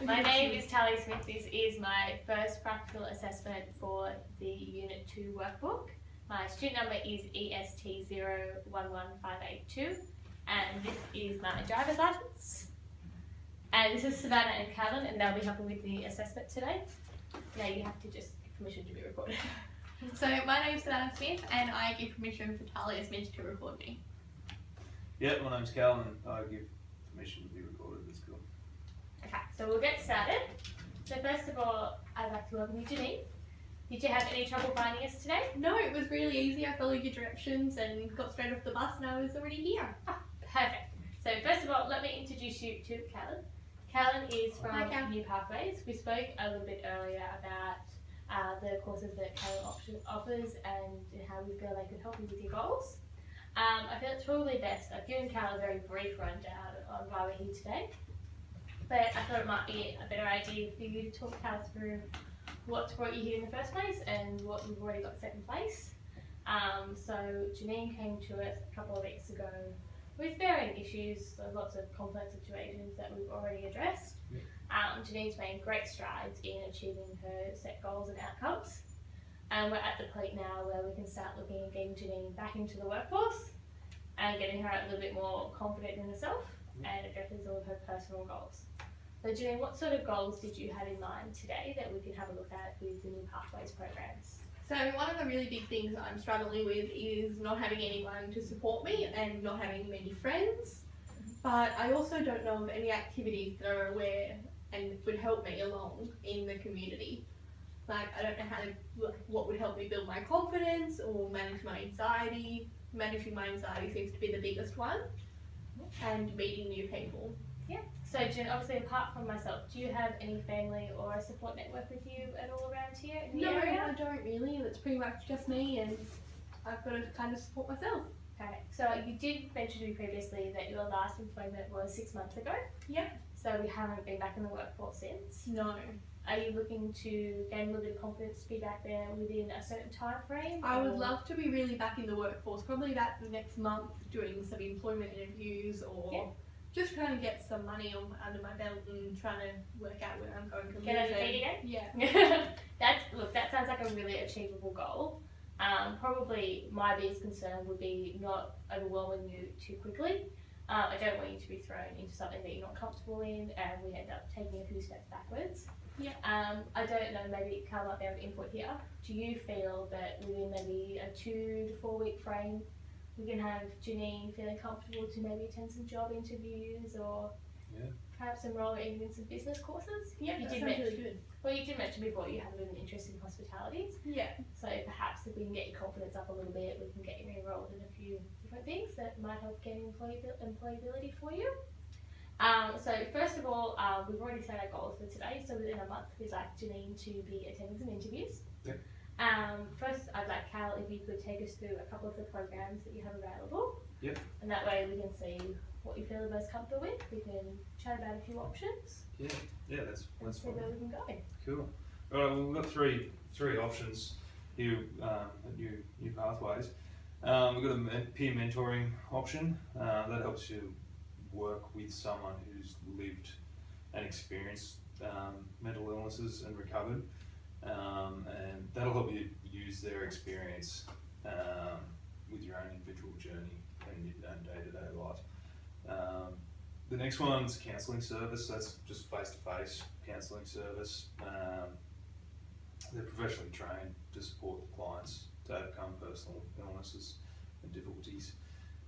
My name is Tahlia Smith. This is my first practical assessment for the Unit 2 workbook. My student number is EST011582 and this is my driver's license. And this is Savannah and Callan and they'll be helping with the assessment today. Now you have to just give permission to be recorded. So my name's Savannah Smith and I give permission for Tahlia Smith to record me. Yeah, my name's Cal and I give permission to be recorded. That's cool. Okay, so we'll get started. So first of all, I'd like to welcome you, Janine. Did you have any trouble finding us today? No, it was really easy. I followed your directions and got straight off the bus and I was already here. Ah, perfect. So first of all, let me introduce you to Callan. Callan is from New Pathways. We spoke a little bit earlier about the courses that Callan offers and how we feel they could help you with your goals. I feel it's probably best. I've given Callan a very brief rundown on why we're here today, but I thought it might be a better idea for you to talk Callan through what's brought you here in the first place and what you've already got set in place. So Janine came to us a couple of weeks ago with varying issues, so lots of complex situations that we've already addressed. Yeah. Janine's made great strides in achieving her set goals and outcomes. And we're at the point now where we can start looking at getting Janine back into the workforce and getting her a little bit more confident in herself and addressing all of her personal goals. So Janine, what sort of goals did you have in mind today that we can have a look at with the New Pathways programs? So one of the really big things that I'm struggling with is not having anyone to support me and not having many friends. But I also don't know of any activities that are aware and would help me along in the community. Like, I don't know what would help me build my confidence or manage my anxiety. Managing my anxiety seems to be the biggest one, and meeting new people. Yeah. So Jen, obviously apart from myself, do you have any family or a support network with you at all around here in the area? No, I don't really. It's pretty much just me and I've got to kind of support myself. Okay. So you did mention to me previously that your last employment was 6 months ago. Yeah. So we haven't been back in the workforce since. No. Are you looking to gain a little bit of confidence to be back there within a certain time frame? I would love to be really back in the workforce, probably about the next month, doing some employment interviews or just trying to get some money under my belt and trying to work out where I'm going to live. Get on your feet again? Yeah. That sounds like a really achievable goal. Probably my biggest concern would be not overwhelming you too quickly. I don't want you to be thrown into something that you're not comfortable in and we end up taking a few steps backwards. Yeah. I don't know, maybe Carl might be able to input here. Do you feel that within maybe a 2 to 4 week frame we can have Janine feeling comfortable to maybe attend some job interviews or perhaps enroll even in some business courses? Yeah, that sounds really good. Well, you did mention before you have a bit of an interest in hospitality. Yeah. So perhaps if we can get your confidence up a little bit, we can get you enrolled in a few different things that might help gain employability for you. So first of all, we've already set our goals for today. So within a month, we'd like Janine to be attending some interviews. Yep. First, I'd like Cal if you could take us through a couple of the programs that you have available. Yep. And that way we can see what you feel the most comfortable with. We can chat about a few options. Yeah, that's see fine. where we can go. Cool. All right, well, we've got three options here at New Pathways. We've got a peer mentoring option that helps you work with someone who's lived and experienced mental illnesses and recovered, and that'll help you use their experience with your own individual journey and your own day-to-day life. The next one's counselling service. That's just face-to-face counselling service. They're professionally trained to support the clients to overcome personal illnesses and difficulties,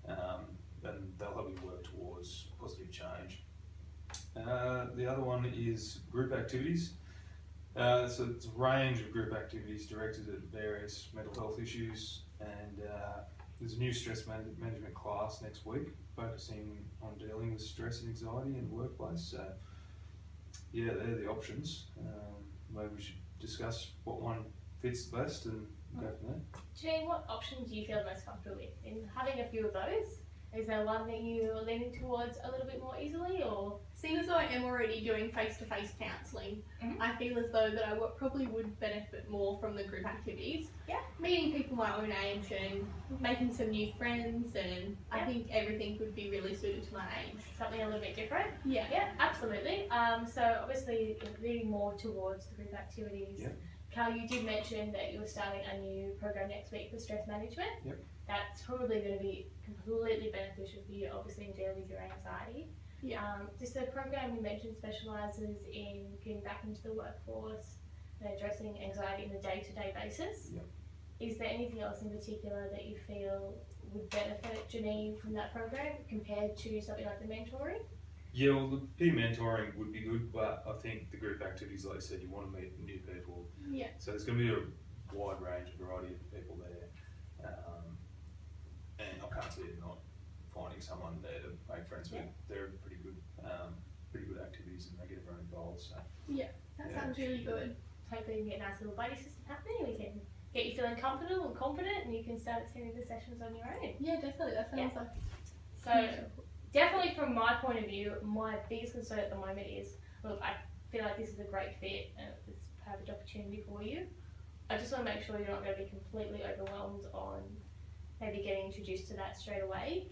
and they'll help you work towards positive change. The other one is group activities. So it's a range of group activities directed at various mental health issues, and there's a new stress management class next week focusing on dealing with stress and anxiety in the workplace. So yeah, they're the options. Maybe we should discuss what one fits the best and go from there. Janine, what options do you feel most comfortable with in having a few of those Is there one that you're leaning towards a little bit more easily, or? Seeing as though I am already doing face-to-face counselling, I feel as though that I probably would benefit more from the group activities. Yeah. Meeting people my own age and making some new friends, and I think everything would be really suited to my age. Something a little bit different? Yeah. Yeah, absolutely. So obviously leaning more towards the group activities. Yep. Cal, you did mention that you were starting a new program next week for stress management. Yep. That's probably going to be completely beneficial for you, obviously, in dealing with your anxiety. Yeah. Just the program you mentioned specialises in getting back into the workforce and addressing anxiety on a day-to-day basis. Yep. Is there anything else in particular that you feel would benefit Janine from that program compared to something like the mentoring? Yeah, well, the peer mentoring would be good, but I think the group activities, like I said, you want to meet new people. Yeah. So there's going to be a wide range, a variety of people there. And I can't see it not finding someone there to make friends with. They're pretty good activities, and they get everyone involved. So That sounds really good. Hopefully you can get a nice little buddy system happening. We can get you feeling comfortable and confident, and you can start attending the sessions on your own. Yeah, definitely. That sounds like. So definitely from my point of view, my biggest concern at the moment is, look, I feel like this is a great fit and it's a perfect opportunity for you. I just want to make sure you're not going to be completely overwhelmed on maybe getting introduced to that straight away.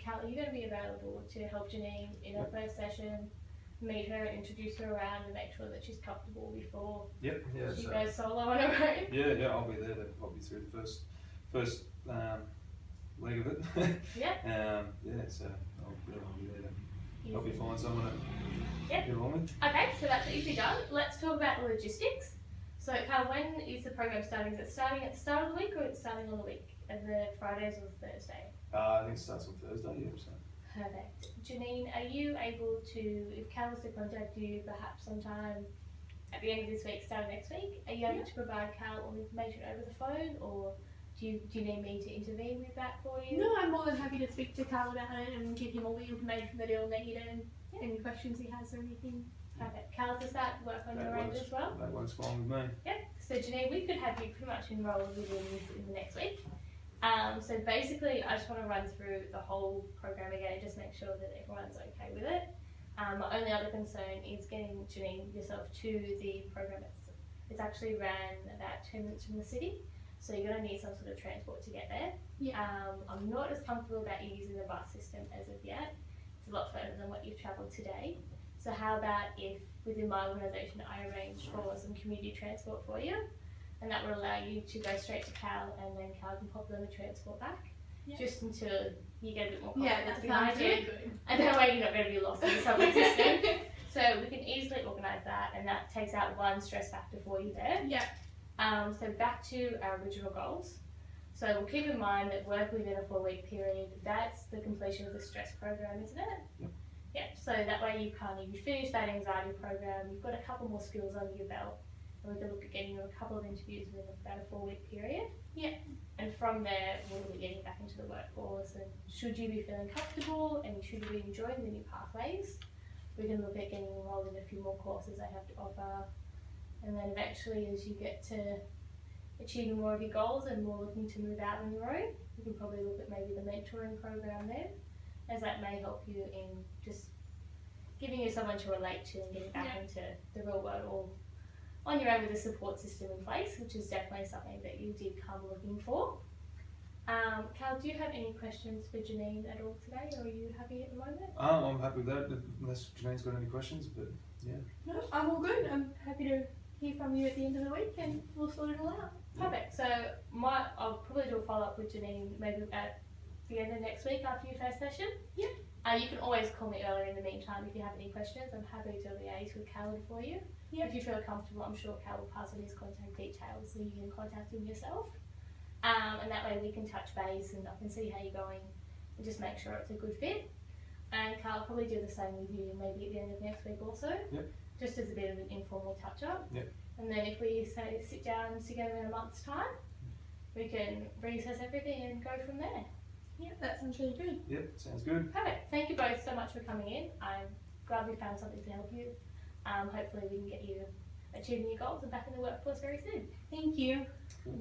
Cal, are you going to be available to help Janine in her first session, meet her, introduce her around, and make sure that she's comfortable before she goes solo on her own? Yeah, I'll be there to help you through the first leg of it. So I'll be there to help you find someone to get along with. Okay, so that's easy done. Let's talk about the logistics. So, Cal, when is the program starting? Is it starting at the start of the week, or it's starting on the week? At the Fridays or the Thursday? I think it starts on Thursday, So. Perfect. Janine, are you able to, if Cal was to contact you perhaps sometime at the end of this week, start of next week, are you able to provide Cal all the information over the phone, or do you need me to intervene with that for you? No, I'm more than happy to speak to Carl about it and give him all the information that he'll need and any questions he has or anything. Perfect. Cal, does that work on your end as well? That works fine with me. Yep. So Janine, we could have you pretty much enrolled within this in the next week. So basically, I just want to run through the whole program again and just make sure that everyone's okay with it. My only other concern is getting Janine yourself to the program. It's actually ran about 10 minutes from the city, so you're going to need some sort of transport to get there. Yeah. I'm not as comfortable about you using the bus system as of yet. It's a lot further than what you've travelled today. So how about if within my organisation I arrange for some community transport for you? And that will allow you to go straight to Cal, and then Cal can pop them the transport back, just until you get a bit more confidence behind you. Really good. And that way you're not going to be lost in the subway system. So we can easily organise that, and that takes out one stress factor for you there. Yeah. So back to our original goals. So we'll keep in mind that work within a 4-week period, that's the completion of the stress program, isn't it? Yep. Yeah, so that way you finish that anxiety program, you've got a couple more skills under your belt, and we can look at getting you a couple of interviews within about a 4-week period. Yeah. And from there, we'll look at getting you back into the workforce, and should you be feeling comfortable and should you be enjoying the new pathways, we can look at getting enrolled in a few more courses they have to offer. And then eventually, as you get to achieving more of your goals and more looking to move out on your own, we can probably look at maybe the mentoring program there, as that may help you in just giving you someone to relate to and getting back into the real world all on your own with a support system in place, which is definitely something that you did come looking for. Cal, do you have any questions for Janine at all today, or are you happy at the moment? I'm happy with that, unless Janine's got any questions, but yeah. No, I'm all good. I'm happy to hear from you at the end of the week and we'll sort it all out. Perfect. So I'll probably do a follow-up with Janine maybe at the end of next week after your first session. Yeah. You can always call me earlier in the meantime if you have any questions. I'm happy to liaise with Cal for you. Yeah. If you feel comfortable, I'm sure Cal will pass on his contact details so you can contact him yourself. And that way we can touch base and I can see how you're going and just make sure it's a good fit. And Cal will probably do the same with you maybe at the end of next week also. Yep. Just as a bit of an informal touch-up. Yep. And then if we say sit down together in a month's time, we can reassess everything and go from there. Yeah, that sounds really good. Yep, sounds good. Perfect. Thank you both so much for coming in. I'm glad we found something to help you. Hopefully we can get you achieving your goals and back in the workforce very soon. Thank you. Cool.